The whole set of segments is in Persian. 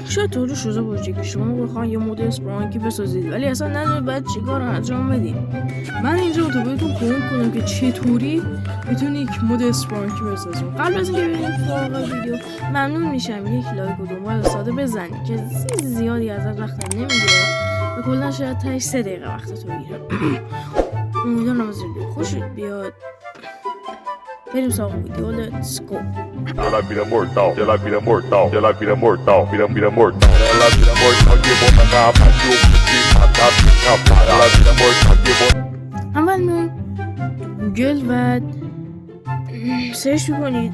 شاید طوری شده باشه که شما بخواین یه مود اسپرانکی بسازید ولی اصلا ندونید باید چیکار انجام بدید. من اینجا تا بهتون کمک کنم که چطوری بتونید یک مود اسپرانکی بسازید. قبل از اینکه بریم سراغ ویدیو ممنون میشم یک لایک و دنبال ساده بزنید که زیادی ازت وقت نمیگیره و کلا شاید تا 3 دقیقه وقت تو بگیره. امیدوارم از ویدیو خوشت بیاد. بریم سراغ ویدیو. Let's go. Ela vira mortal, ela vira mortal, ela vira mortal, vira mortal, ela vira mortal, que bota garrafa de ovo, que mata pica, ela vira mortal, que bota. اول میایم گوگل و سرچ میکنید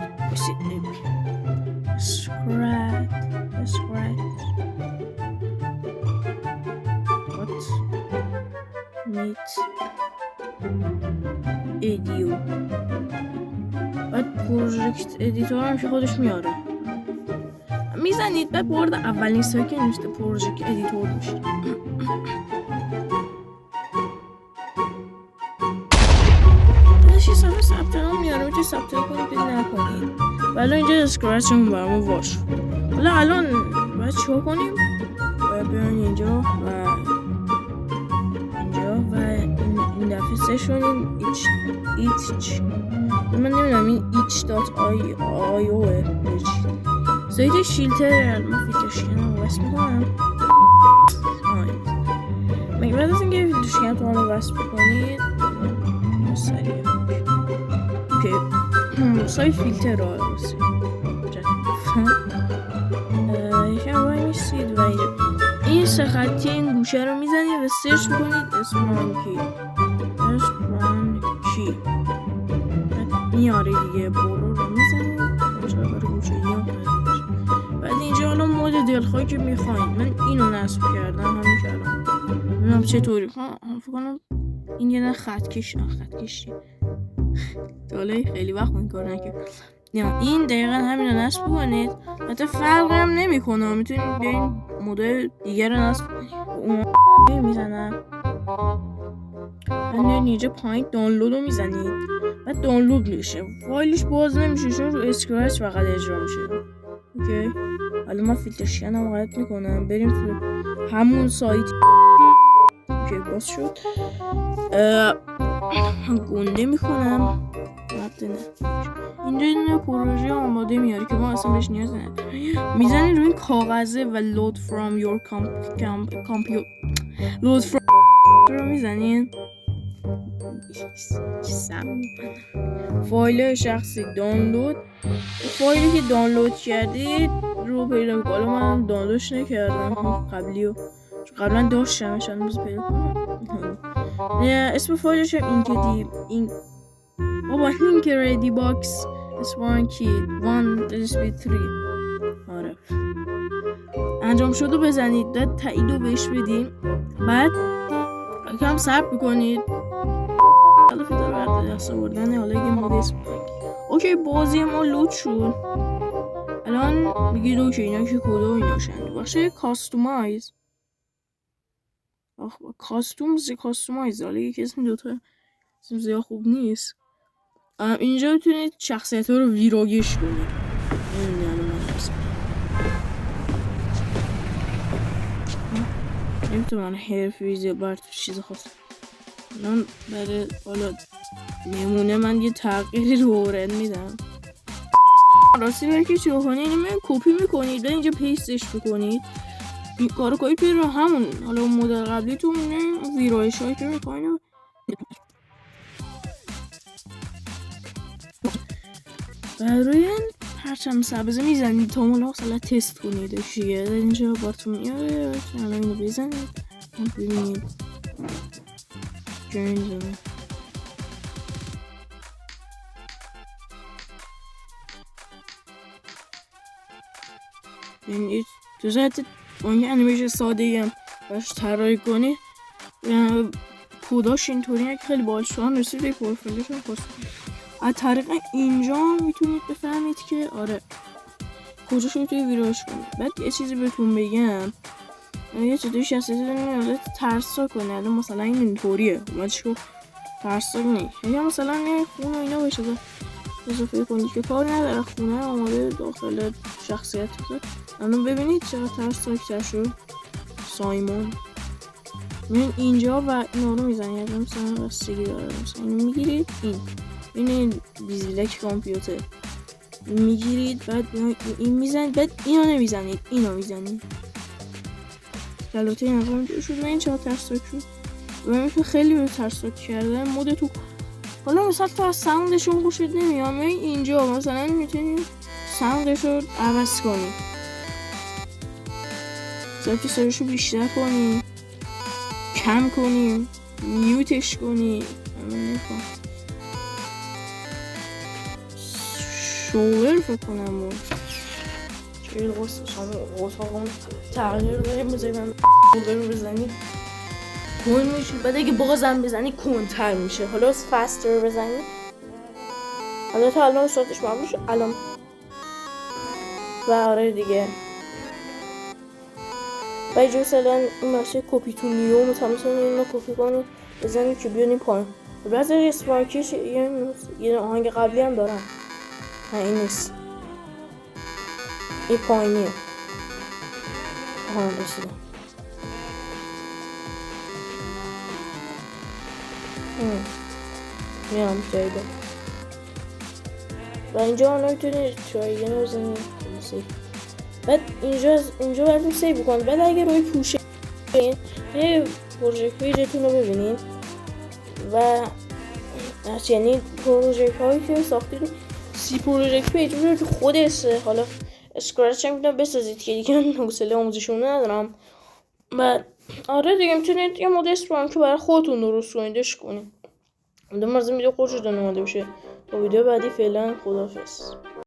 ادیو بعد پروژکت ادیتور هم که خودش میاره میزنید بعد وارد اولین سایت که نوشته پروژکت ادیتور میشه. یه صفحه ثبت نام میاره میتونید ثبت نام کنید بدید نکنید. ولی اینجا اسکرچمون برامون واش. حالا الان باید چیکار کنیم؟ باید بیاین اینجا و این دفعه سشن ایچ من نمیدونم این itch.io سایت شیلتر من فیلترشکنم رو وصل میکنم. بعد از اینکه فیلترشکنتون رو وصل بکنید سریع سایت فیلتر رو وصل یکم باید میستید و این 3 خطی این گوشه رو میزنید و سرچ میکنید اسپرانکی میاره دیگه. برو رو میزنید اینجا برای گوشه یا بعد اینجا حالا مود دلخواهی که میخواین. من اینو نصب کردم همین کردم ببینم چطوری فکر کنم این یه خط کشی داله خیلی وقت این کار نکرد. این دقیقا همین رو نصب کنید. حتی فرق هم نمی کنه میتونید بیاین مدل دیگر رو نصب کنید. اون میزنم من اینجا پایین دانلود رو میزنید بعد دانلود میشه. فایلش باز نمیشه چون رو اسکرچ فقط اجرا میشه. اوکی حالا من فیلترشکنم غلط میکنم. بریم تو همون سایت. اوکی باز شد. گنده میکنم اینجا این پروژه آماده میاره که ما اصلا بهش نیاز نداریم. میزنید روی این کاغذه و load from your computer load from رو میزنید. فایل شخصی دانلود فایلی که دانلود کردید رو پیدا کنم. من دانلودش نکردم قبلیو چون قبلا داشتمش الان بذار پیدا کنم. اسم فایلش هم این بابا لینک ریدی باکس اسپرانکی 1 آره انجام شده بزنید بعد تایید رو بهش بدین. بعد کم صبر بکنید. حالا فیلتر بعد دست آوردن حالا یه مود اسپرانکی. اوکی بازی ما لود شد. الان میگید اوکی اینا که کد و اینا شد باشه کاستومایز کاستومایز حالا یک اسم دوتا اسم زیاد خوب نیست. اینجا بتونید شخصیت ها رو ویراگش کنید. نمیتونم حرفی زیاد بر تو چیز خواست. من برای حالا نمونه من یه تغییری رو وارد میدم. راستی برای که چی کنید اینو کپی میکنید و اینجا پیستش بکنید. این کارو کنید رو همون حالا مدل قبلیتون ویرایش هایی که میکنید برای پرچم سبز میزنید تا مثلا تست کنید چیه اینجا باتون میاره. الان اینو بزنید ببینید جوین زده ببینید تو ذات اون انیمیشن ساده هم باش طراحی کنید کداش اینطوریه که خیلی باحال رسید پروفایلشون خاص از طریق اینجا میتونید بفهمید که آره کجاش میتونید ویراش کنید. بعد یه چیزی بهتون بگم یه چیزی شخصیتتون ترسا کنه. الان مثلا این اینطوریه من چیکار ترسا نیست یا مثلا یه خون و اینا بشه اضافه کنید که کار نداره، خونه آماده داخل شخصیت بذار. الان ببینید چقدر ترسناک‌تر شد سایمون. من اینجا و اینا رو میزنید مثلا بستگی داره، مثلا اینو میگیرید، این بیزیلک کامپیوتر میگیرید، بعد این میزنید، بعد اینو نمیزنید، اینو میزنید. البته این هم جو شد. من این چقدر ترسناک شد و من خیلی به ترسناک کردن مود تو. حالا مثلا تو از ساوندشون خوشت نمیاد، من اینجا مثلا میتونی ساوندش رو عوض کنی، صرفی سرشو بیشتر کنی، کم کنی، میوتش کنی. من نمیخوام شوور فکر کنم بود چه درست شما اتاقمون تغییر داریم. بذاریم من بزنی کون میشه، بعد اگه بازم بزنی کونتر میشه. حالا فستر بزنی، حالا تا الان صورتش معمول شد الان. و آره دیگه و اینجا مثلا این باشه کپی تو نیوم مثلا اینو کپی کنی بزنی که بیان این پایین. بعضی اسپارکیش یه آهنگ قبلی هم دارن، نه این نیست، این پایینیه. رسیدم. میام جایده و اینجا حالا میتونی ترایگن رو بزنی بعد اینجا باید سیو بکنید. بعد اگه روی پوشه یه پروژکت پیجتون رو ببینین و یعنی پروژکت هایی که ساختید سی پروژکت پیج رو خودشه. حالا اسکرچ هم میتونم بسازید که دیگه حوصله آموزشون ندارم. و آره دیگه میتونید یه مود اسپرام که برای خودتون درست کنیدش کنید. امیدوارم از این ویدیو خوشتون اومده باشه. تا ویدیو بعدی فعلا خداحافظ.